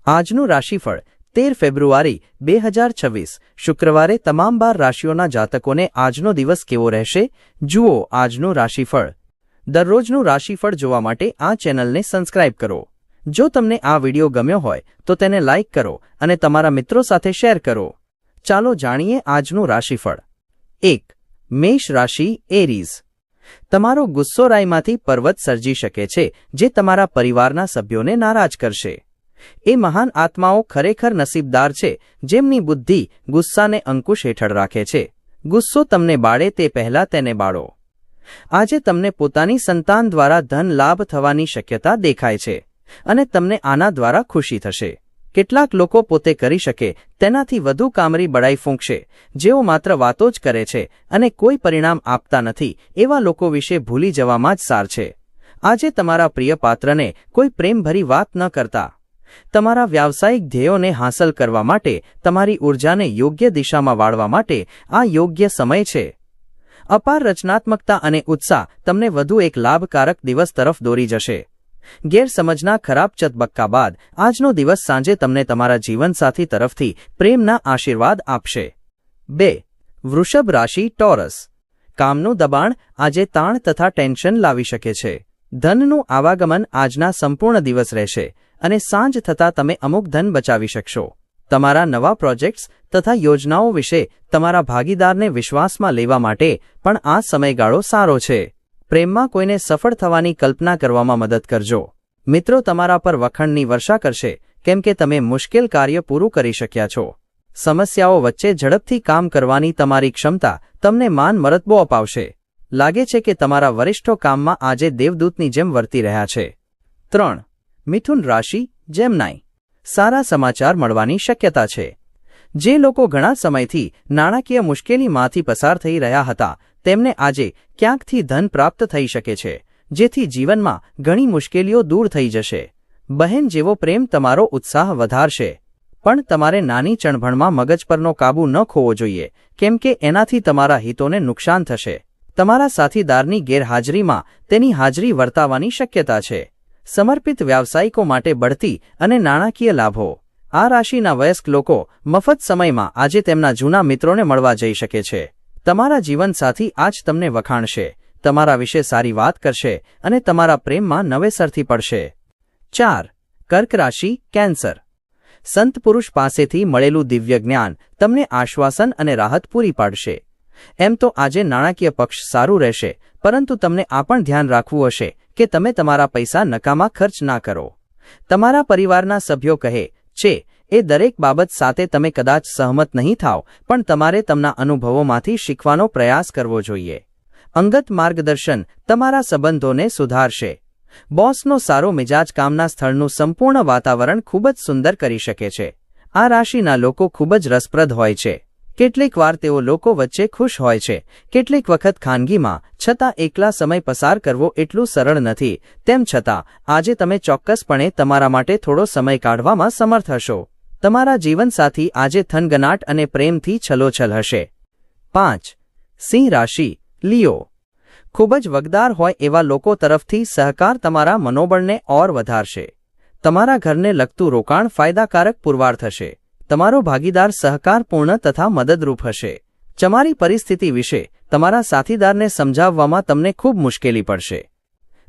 આજનું રાશિફળ 13 ફેબ્રુઆરી 2026 શુક્રવારે તમામ 12 રાશિઓના જાતકોને આજનો દિવસ કેવો રહેશે જુઓ આજનું રાશિફળ। દરરોજનું રાશિફળ જોવા માટે આ ચેનલને સબસ્ક્રાઇબ કરો। જો તમને આ વિડિયો ગમ્યો હોય તો તેને લાઇક કરો અને તમારા મિત્રો સાથે શેર કરો। ચાલો જાણીએ આજનું રાશિફળ। 1. મેષ રાશિ એરીઝ। તમારો ગુસ્સો રાયમાંથી પર્વત સર્જી શકે છે જે તમારા પરિવારના સભ્યોને નારાજ કરશે। એ મહાન આત્માઓ ખરેખર નસીબદાર છે જેમની બુદ્ધિ ગુસ્સાને અંકુશ હેઠળ રાખે છે। ગુસ્સો તમને બાળે તે પહેલા તેને બાળો। આજે તમને પોતાની સંતાન દ્વારા ધન લાભ થવાની શક્યતા દેખાય છે અને તમને આના દ્વારા ખુશી થશે। કેટલાક લોકો પોતે કરી શકે તેનાથી વધુ કામરી બડાઈ ફૂંકશે જેઓ માત્ર વાતો જ કરે છે અને કોઈ પરિણામ આપતા નથી એવા લોકો વિશે ભૂલી જવામાં જ સાર છે। આજે તમારા પ્રિય પાત્રને કોઈ પ્રેમભરી વાત ન કરતા। તમારા વ્યાવસાયિક ધ્યેયોને હાંસલ કરવા માટે તમારી ઊર્જાને યોગ્ય દિશામાં વાળવા માટે આ યોગ્ય સમય છે। અપાર રચનાત્મકતા અને ઉત્સાહ તમને વધુ એક લાભકારક દિવસ તરફ દોરી જશે। ગેરસમજના ખરાબ ચતબક્કા બાદ આજનો દિવસ સાંજે તમને તમારા જીવનસાથી તરફથી પ્રેમના આશીર્વાદ આપશે। 2. વૃષભ રાશિ ટોરસ। કામનું દબાણ આજે તાણ તથા ટેન્શન લાવી શકે છે। ધનનું આવાગમન આજના સંપૂર્ણ દિવસ રહેશે અને સાંજ થતાં તમે અમુક ધન બચાવી શકશો। તમારા નવા પ્રોજેક્ટ્સ તથા યોજનાઓ વિશે તમારા ભાગીદારને વિશ્વાસમાં લેવા માટે પણ આ સમયગાળો સારો છે। પ્રેમમાં કોઈને સફળ થવાની કલ્પના કરવામાં મદદ કરજો। મિત્રો તમારા પર વખાણની વર્ષા કરશે કેમ કે તમે મુશ્કેલ કાર્ય પૂરું કરી શક્યા છો। સમસ્યાઓ વચ્ચે ઝડપથી કામ કરવાની તમારી ક્ષમતા તમને માન મરતબો અપાવશે। લાગે છે કે તમારા વરિષ્ઠો કામમાં આજે દેવદૂતની જેમ વર્તી રહ્યા છે। 3. મિથુન રાશિ જેમનાઈ। સારા સમાચાર મળવાની શક્યતા છે। જે લોકો ઘણા સમયથી નાણાકીય મુશ્કેલીમાંથી પસાર થઈ રહ્યા હતા તેમને આજે ક્યાંકથી ધન પ્રાપ્ત થઈ શકે છે જેથી જીવનમાં ઘણી મુશ્કેલીઓ દૂર થઈ જશે। બહેન જેવો પ્રેમ તમારો ઉત્સાહ વધારશે પણ તમારે નાની ચણભણમાં મગજ પરનો કાબૂ ન ખોવો જોઈએ કેમ કે એનાથી તમારા હિતોને નુકસાન થશે। તમારા સાથીદારની ગેરહાજરીમાં તેની હાજરી વર્તાવાની શક્યતા છે। સમર્પિત વ્યાવસાયિકો માટે બઢતી અને નાણાકીય લાભો। આ રાશિના વયસ્ક લોકો મફત સમયમાં આજે તેમના જૂના મિત્રોને મળવા જઈ શકે છે। તમારા જીવનસાથી આજ તમને વખાણશે, તમારા વિશે સારી વાત કરશે અને તમારા પ્રેમમાં નવેસરથી પડશે। 4. કર્ક રાશિ કેન્સર। સંત પુરુષ પાસેથી મળેલું દિવ્ય જ્ઞાન તમને આશ્વાસન અને રાહત પૂરી પાડશે। એમ તો આજે નાણાકીય પક્ષ સારું રહેશે પરંતુ તમને આ પણ ધ્યાન રાખવું હશે કે તમે તમારા પૈસા નકામા ખર્ચ ના કરો। તમારા પરિવારના સભ્યો કહે છે એ દરેક બાબત સાથે તમે કદાચ સહમત નહીં થાવ પણ તમારે તેમના અનુભવોમાંથી શીખવાનો પ્રયાસ કરવો જોઈએ। અંગત માર્ગદર્શન તમારા સંબંધોને સુધારશે। બોસનો સારો મિજાજ કામના સ્થળનું સંપૂર્ણ વાતાવરણ ખૂબ જ સુંદર કરી શકે છે। આ રાશિના લોકો ખૂબ જ રસપ્રદ હોય છે। કેટલીક વાર તેઓ લોકો વચ્ચે ખુશ હોય છે, કેટલીક વખત ખાનગીમાં, છતાં એકલા સમય પસાર કરવો એટલું સરળ નથી। તેમ છતાં આજે તમે ચોક્કસપણે તમારા માટે થોડો સમય કાઢવામાં સમર્થ હશો। તમારા જીવનસાથી આજે થનગનાટ અને પ્રેમથી છલોછલ હશે। 5. સિંહ રાશિ લિયો। ખૂબ જ વગદાર હોય એવા લોકો તરફથી સહકાર તમારા મનોબળને ઓર વધારશે। તમારા ઘરને લગતું રોકાણ ફાયદાકારક પુરવાર થશે। તમારો ભાગીદાર સહકારપૂર્ણ તથા મદદરૂપ હશે। તમારી પરિસ્થિતિ વિશે તમારા સાથીદારને સમજાવવામાં તમને ખૂબ મુશ્કેલી પડશે।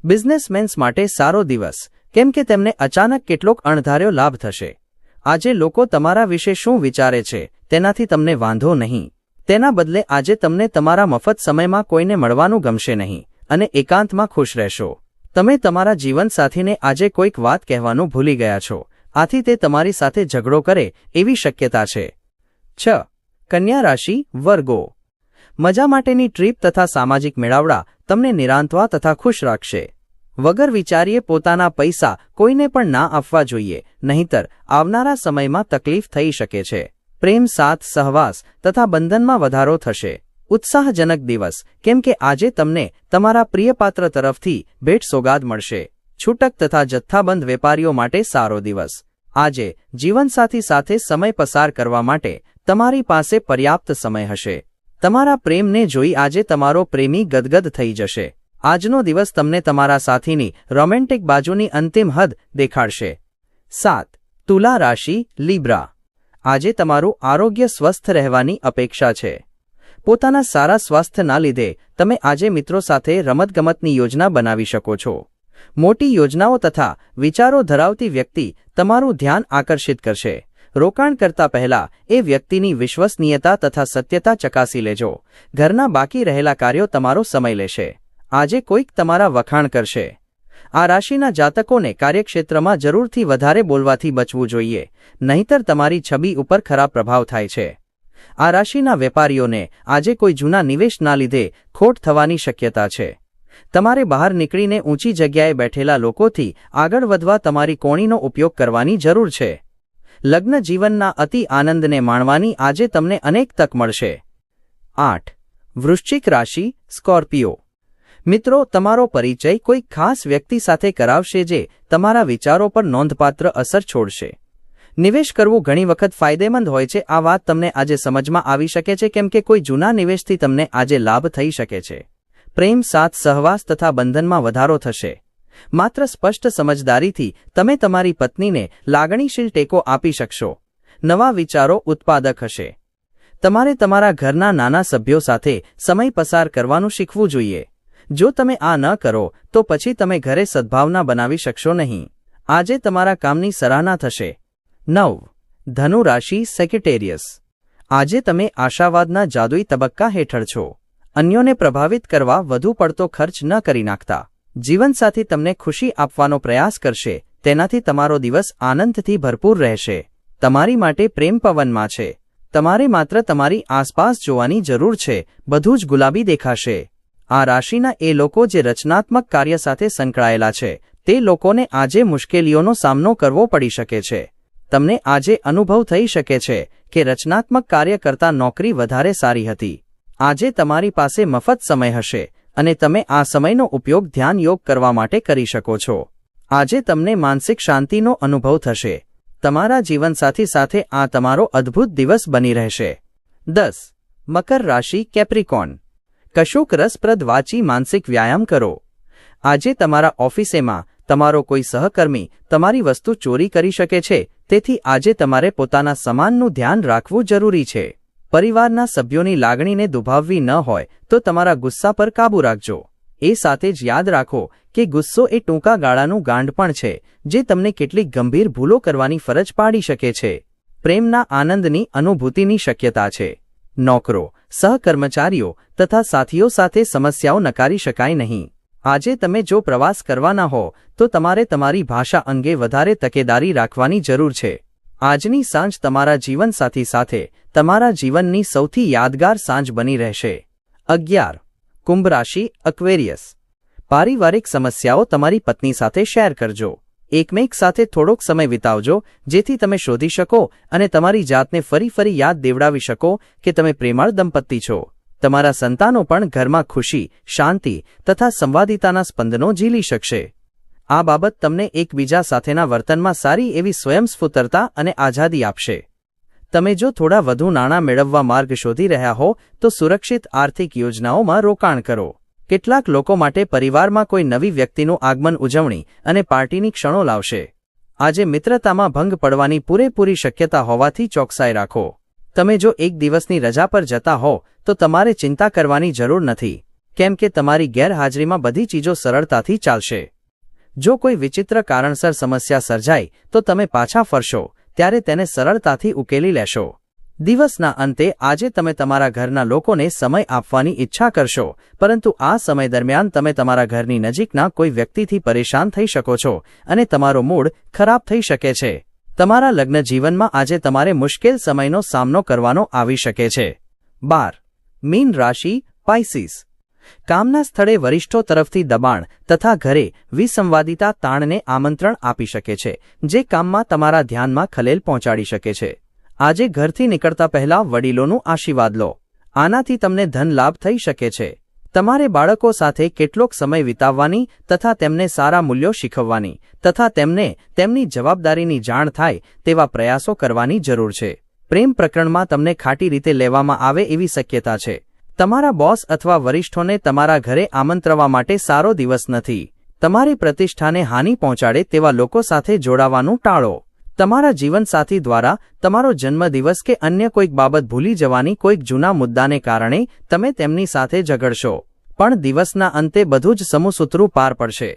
બિઝનેસમેન્સ માટે સારો દિવસ કેમ કે તેમને અચાનક કેટલોક અણધાર્યો લાભ થશે। આજે લોકો તમારા વિશે શું વિચારે છે તેનાથી તમને વાંધો નહીં। તેના બદલે આજે તમને તમારા મફત સમયમાં કોઈને મળવાનું ગમશે નહીં અને એકાંતમાં ખુશ રહેશો। તમે તમારા જીવનસાથીને આજે કોઈક વાત કહેવાનું ભૂલી ગયા છો, આથી તે તમારી સાથે ઝઘડો કરે એવી શક્યતા છે। 6. કન્યા રાશિ વર્ગો। મજા માટેની ટ્રીપ તથા સામાજિક મેળાવડા તમને નિરાંતવા તથા ખુશ રાખશે। વગર વિચારીએ પોતાના પૈસા કોઈને પણ ના આપવા જોઈએ નહીંતર આવનારા સમયમાં તકલીફ થઈ શકે છે। પ્રેમ સાથ સહવાસ તથા બંધનમાં વધારો થશે। ઉત્સાહજનક દિવસ કેમ કે આજે તમને તમારા પ્રિયપાત્ર તરફથી ભેટ સોગાદ મળશે। છૂટક તથા જથ્થાબંધ વેપારીઓ માટે સારો દિવસ। આજે જીવનસાથી સાથે સમય પસાર કરવા માટે તમારી પાસે પર્યાપ્ત સમય હશે। તમારા પ્રેમને જોઈ આજે તમારો પ્રેમી ગદગદ થઈ જશે। આજનો દિવસ તમને તમારા સાથીની રોમેન્ટિક બાજુની અંતિમ હદ દેખાડશે। 7. તુલા રાશિ લીબ્રા, આજે તમારું આરોગ્ય સ્વસ્થ રહેવાની અપેક્ષા છે. પોતાના સારા સ્વાસ્થ્યના લીધે તમે આજે મિત્રો સાથે રમતગમતની યોજના બનાવી શકો છો. મોટી યોજનાઓ તથા વિચારો ધરાવતી વ્યક્તિ તમારું ધ્યાન આકર્ષિત કરશે. રોકાણ કરતા પહેલા એ વ્યક્તિની વિશ્વસનીયતા તથા સત્યતા ચકાસી લેજો. ઘરના બાકી રહેલા કાર્યો તમારો સમય લેશે. આજે કોઈક તમારા વખાણ કરશે. આ રાશિના જાતકોને કાર્યક્ષેત્રમાં જરૂરથી વધારે બોલવાથી બચવું જોઈએ, નહીંતર તમારી છબી ઉપર ખરાબ પ્રભાવ થાય છે. આ રાશિના વેપારીઓને આજે કોઈ જૂના નિવેશના લીધે ખોટ થવાની શક્યતા છે. તમારે બહાર નીકળીને ઊંચી જગ્યાએ બેઠેલા લોકોથી આગળ વધવા તમારી કોણીનો ઉપયોગ કરવાની જરૂર છે. લગ્ન જીવનના અતિ આનંદને માણવાની આજે તમને અનેક તક મળશે. 8. વૃશ્ચિક રાશિ સ્કોર્પિયો, મિત્રો, તમારો પરિચય કોઈ ખાસ વ્યક્તિ સાથે કરાવશે જે તમારા વિચારો પર નોંધપાત્ર અસર છોડશે. નિવેશ કરવું ઘણી વખત ફાયદેમંદ હોય છે. આ વાત તમને આજે સમજમાં આવી શકે છે કેમ કે કોઈ જૂના નિવેશથી તમને આજે લાભ થઈ શકે છે. પ્રેમ, સાથ, સહવાસ તથા બંધનમાં વધારો થશે. માત્ર સ્પષ્ટ સમજદારીથી તમે તમારી પત્નીને લાગણીશીલ ટેકો આપી શકશો. નવા વિચારો ઉત્પાદક હશે. તમારે તમારા ઘરના નાના સભ્યો સાથે સમય પસાર કરવાનું શીખવું જોઈએ. જો તમે આ ન કરો તો પછી તમે ઘરે સદ્ભાવના બનાવી શકશો નહીં. આજે તમારા કામની સરાહના થશે. 9. ધનુ રાશિ સેક્રેટેરિયસ, આજે તમે આશાવાદના જાદુઈ તબક્કા હેઠળ છો. અન્યોને પ્રભાવિત કરવા વધુ પડતો ખર્ચ ન કરી નાખતા. જીવનસાથી તમને ખુશી આપવાનો પ્રયાસ કરશે. તેનાથી તમારો દિવસ આનંદથી ભરપૂર રહેશે. તમારી માટે પ્રેમ પવનમાં છે. તમારે માત્ર તમારી આસપાસ જોવાની જરૂર છે. બધું જ ગુલાબી દેખાશે. આ રાશિના એ લોકો જે રચનાત્મક કાર્ય સાથે સંકળાયેલા છે તે લોકોને આજે મુશ્કેલીઓનો સામનો કરવો પડી શકે છે. તમને આજે અનુભવ થઈ શકે છે કે રચનાત્મક કાર્ય કરતાં નોકરી વધારે સારી હતી. આજે તમારી પાસે મફત સમય હશે અને તમે આ સમયનો ઉપયોગ ધ્યાન યોગ કરવા માટે કરી શકો છો. આજે તમને માનસિક શાંતિનો અનુભવ થશે. તમારા જીવનસાથી સાથે આ તમારો અદ્ભુત દિવસ બની રહેશે. 10. મકર રાશિ કેપ્રિકોન, કશુંક રસપ્રદ વાંચી માનસિક વ્યાયામ કરો. આજે તમારા ઓફિસેમાં તમારો કોઈ સહકર્મી તમારી વસ્તુ ચોરી કરી શકે છે, તેથી આજે તમારે પોતાના સામાનનું ધ્યાન રાખવું જરૂરી છે. પરિવારના સભ્યોની લાગણીને દુભાવવી ન હોય તો તમારા ગુસ્સા પર કાબૂ રાખજો. એ સાથે જ યાદ રાખો કે ગુસ્સો એ ટૂંકા ગાળાનું ગાંડપણ છે જે તમને કેટલીક ગંભીર ભૂલો કરવાની ફરજ પાડી શકે છે. પ્રેમના આનંદની અનુભૂતિની શક્યતા છે. નોકરો, સહકર્મચારીઓ તથા સાથીઓ સાથે સમસ્યાઓ નકારી શકાય નહીં. આજે તમે જો પ્રવાસ કરવાના હો તો તમારે તમારી ભાષા અંગે વધારે તકેદારી રાખવાની જરૂર છે. આજની સાંજ તમારા જીવનસાથી સાથે તમારા જીવનની સૌથી યાદગાર સાંજ બની રહેશે. 11. કુંભ રાશિ અક્વેરિયસ, પારિવારિક સમસ્યાઓ તમારી પત્ની સાથે શેર કરજો. એકમેક સાથે થોડોક સમય વિતાવજો જેથી તમે શોધી શકો અને તમારી જાતને ફરી યાદ દેવડાવી શકો કે તમે પ્રેમાળ દંપતી છો. તમારા સંતાનો પણ ઘરમાં ખુશી, શાંતિ તથા સંવાદિતાના સ્પંદનો ઝીલી શકશે. આ બાબત તમને એકબીજા સાથેના વર્તનમાં સારી એવી સ્વયંસ્ફૂર્તતા અને આઝાદી આપશે. તમે જો થોડા વધુ નાણાં મેળવવા માર્ગ શોધી રહ્યા હો તો સુરક્ષિત આર્થિક યોજનાઓમાં રોકાણ કરો. કેટલાક લોકો માટે પરિવારમાં કોઈ નવી વ્યક્તિનું આગમન ઉજવણી અને પાર્ટીની ક્ષણો લાવશે. આજે મિત્રતામાં ભંગ પડવાની પૂરેપૂરી શક્યતા હોવાથી ચોકસાઈ રાખો. તમે જો એક દિવસની રજા પર જતા હો તો તમારે ચિંતા કરવાની જરૂર નથી, કેમ કે તમારી ગેરહાજરીમાં બધી ચીજો સરળતાથી ચાલશે. જો કોઈ વિચિત્ર કારણસર સમસ્યા સર્જાય તો તમે પાછા ફરશો ત્યારે તેને સરળતાથી ઉકેલી લેશો. દિવસના અંતે આજે તમે તમારા ઘરના લોકોને સમય આપવાની ઈચ્છા કરશો, પરંતુ આ સમય દરમિયાન તમે તમારા ઘરની નજીકના કોઈ વ્યક્તિથી પરેશાન થઈ શકો છો અને તમારો મૂડ ખરાબ થઈ શકે છે. તમારા લગ્ન જીવનમાં આજે તમારે મુશ્કેલ સમયનો સામનો કરવાનો આવી શકે છે. 12. મીન રાશિ પાઇસીસ, કામના સ્થળે વરિષ્ઠો તરફથી દબાણ તથા ઘરે વિસંવાદિતા તાણને આમંત્રણ આપી શકે છે, જે કામમાં તમારા ધ્યાનમાં ખલેલ પહોંચાડી શકે છે. આજે ઘરથી નીકળતા પહેલા વડીલોનું આશીર્વાદ લો. આનાથી તમને ધન લાભ થઈ શકે છે. તમારે બાળકો સાથે કેટલોક સમય વિતાવવાની તથા તેમને સારા મૂલ્યો શીખવવાની તથા તેમને તેમની જવાબદારીની જાણ થાય તેવા પ્રયાસો કરવાની જરૂર છે. પ્રેમ પ્રકરણમાં તમને ખાટી રીતે લેવામાં આવે એવી શક્યતા છે. તમારા બોસ અથવા વરિષ્ઠોને તમારા ઘરે આમંત્રવા માટે સારો દિવસ નથી. તમારી પ્રતિષ્ઠાને હાનિ પહોંચાડે તેવા લોકો સાથે જોડાવાનું ટાળો. તમારા જીવનસાથી દ્વારા તમારો જન્મદિવસ કે અન્ય કોઈક બાબત ભૂલી જવાની કોઈક જૂના મુદ્દાને કારણે તમે તેમની સાથે ઝઘડશો, પણ દિવસના અંતે બધું જ સમસૂત્રું પાર પડશે.